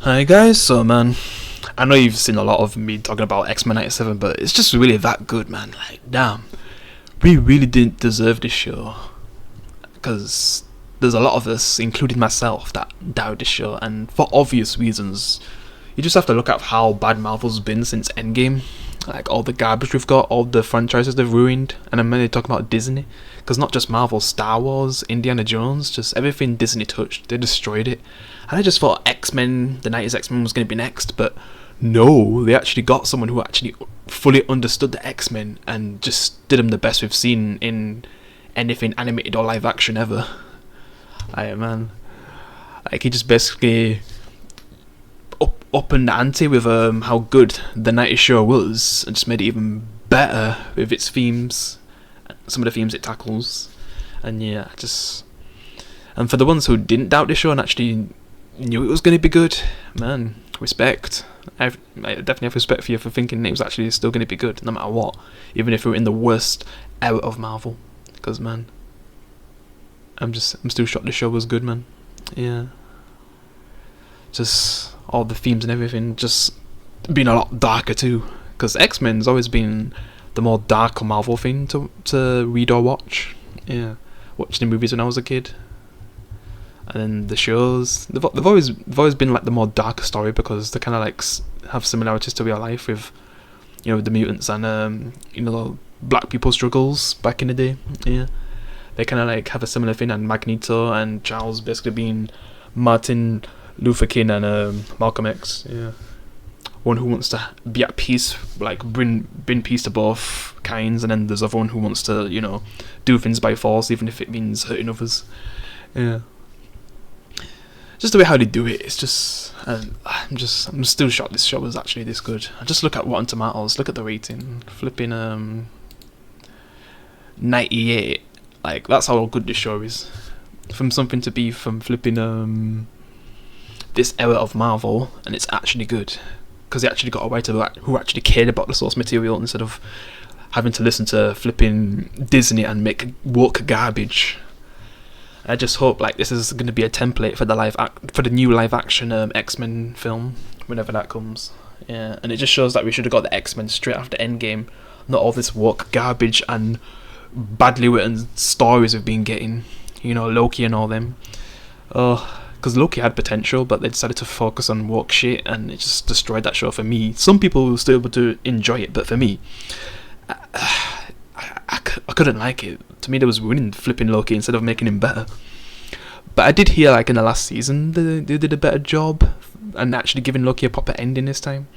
Hi guys, so man, I know you've seen a lot of me talking about X-Men 97, but it's just really that good, man. Like, damn, we really didn't deserve this show, because there's a lot of us, including myself, that doubted this show, and for obvious reasons. You just have to look at how bad Marvel's been since Endgame, like all the garbage we've got, all the franchises they've ruined, and I'm mainly talking about Disney, because not just Marvel, Star Wars, Indiana Jones, just everything Disney touched, they destroyed it. And I just thought X-Men, the 90s X-Men was going to be next, but no, they actually got someone who actually fully understood the X-Men and just did them the best we've seen in anything animated or live action ever. Man, like he just basically up the ante with how good the 90s show was, and just made it even better with its themes, some of the themes it tackles, and yeah, and for the ones who didn't doubt this show and actually knew it was going to be good, man, respect. I definitely have respect for you for thinking it was actually still going to be good, no matter what, even if we were in the worst era of Marvel, because man, I'm still shocked the show was good, man. Yeah, just all the themes and everything just being a lot darker too, because X-Men's always been the more darker Marvel thing to read or watch. Yeah, watching the movies when I was a kid, and then the shows they've always been like the more darker story, because they kind of like have similarities to real life with, you know, the mutants and you know, black people struggles back in the day. Yeah, they kind of like have a similar thing, and Magneto and Charles basically being Martin Luther King and Malcolm X. Yeah, one who wants to be at peace, like bring peace to both kinds, and then there's other one who wants to, you know, do things by force, even if it means hurting others. Yeah, just the way how they do it. It's just, I'm still shocked this show was actually this good. I just look at Rotten Tomatoes, look at the rating, flipping 98. Like, that's how good this show is. From something to be from flipping this era of Marvel, and it's actually good, because they actually got a writer who actually cared about the source material, instead of having to listen to flipping Disney and make woke garbage. I just hope like this is going to be a template for the new live action X-Men film whenever that comes. Yeah, and it just shows that we should have got the X-Men straight after Endgame, not all this woke garbage and badly written stories we've been getting. You know, Loki and all them. Because Loki had potential, but they decided to focus on woke shit, and it just destroyed that show for me. Some people were still able to enjoy it, but for me, I couldn't like it. To me, they was ruining flipping Loki instead of making him better. But I did hear, like, in the last season, they did a better job and actually giving Loki a proper ending this time.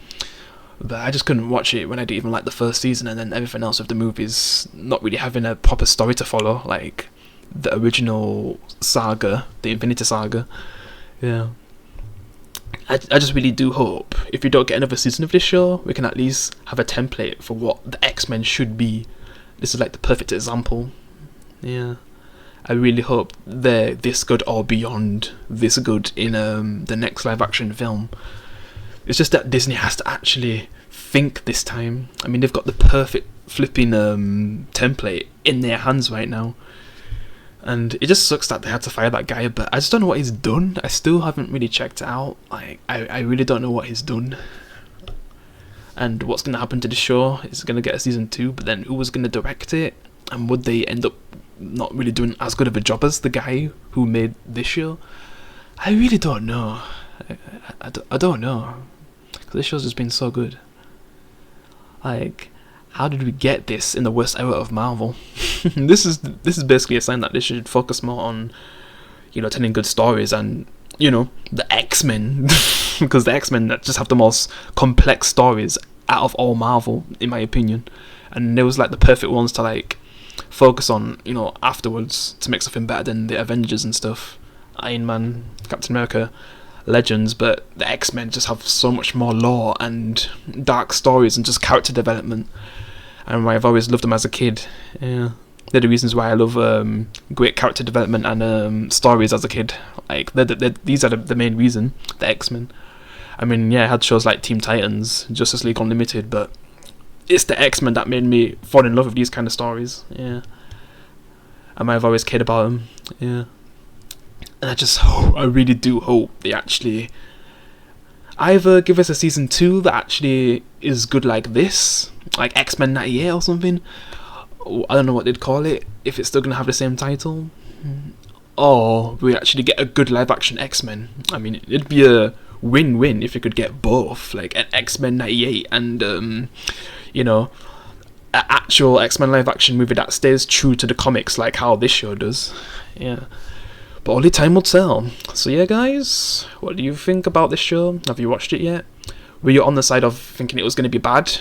But I just couldn't watch it when I didn't even like the first season, and then everything else of the movies not really having a proper story to follow, like the original saga, the Infinity Saga. Yeah, I just really do hope if we don't get another season of this show, we can at least have a template for what the X-Men should be. This is like the perfect example. Yeah, I really hope they're this good or beyond this good in the next live action film. It's just that Disney has to actually think this time. I mean, they've got the perfect flipping template in their hands right now. And it just sucks that they had to fire that guy, but I just don't know what he's done. I still haven't really checked it out. I really don't know what he's done. And what's going to happen to the show. Is it going to get a season 2, but then who was going to direct it? And would they end up not really doing as good of a job as the guy who made this show? I really don't know. I don't know. Because this show's just been so good. Like, how did we get this in the worst era of Marvel? This is basically a sign that they should focus more on, you know, telling good stories and, you know, the X-Men. Because the X-Men just have the most complex stories out of all Marvel, in my opinion. And they was like the perfect ones to like focus on, you know, afterwards, to make something better than the Avengers and stuff. Iron Man, Captain America, legends, but the X-Men just have so much more lore and dark stories and just character development. And I've always loved them as a kid. Yeah, they're the reasons why I love great character development and stories as a kid. Like these are the main reason. The X-Men. I mean, yeah, I had shows like Teen Titans, Justice League Unlimited, but it's the X-Men that made me fall in love with these kind of stories. Yeah, and I've always cared about them. Yeah, and I really do hope they actually either give us a season 2 that actually is good like this, like X-Men 98 or something. I don't know what they'd call it, if it's still going to have the same title. Or we actually get a good live action X-Men. I mean, it'd be a win-win if you could get both, like an X-Men 98 and, you know, an actual X-Men live action movie that stays true to the comics like how this show does. Yeah. But only time will tell. So yeah, guys, what do you think about this show? Have you watched it yet? Were you on the side of thinking it was going to be bad,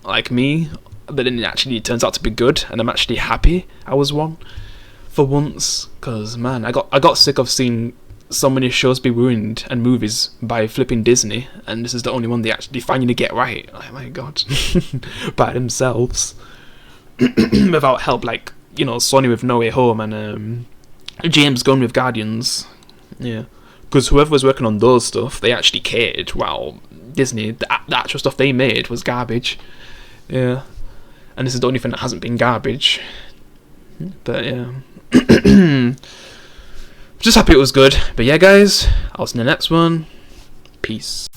like me, but then it actually turns out to be good, and I'm actually happy I was one for once? Because man, I got sick of seeing so many shows be ruined and movies by flipping Disney, and this is the only one they actually finally get right. Oh my god, by themselves, without help, like, you know, Sony with No Way Home and James Gunn with Guardians. Yeah, because whoever was working on those stuff, they actually cared. While Disney, the actual stuff they made was garbage. Yeah, and this is the only thing that hasn't been garbage. But yeah, just happy it was good. But yeah, guys, I'll see you in the next one. Peace.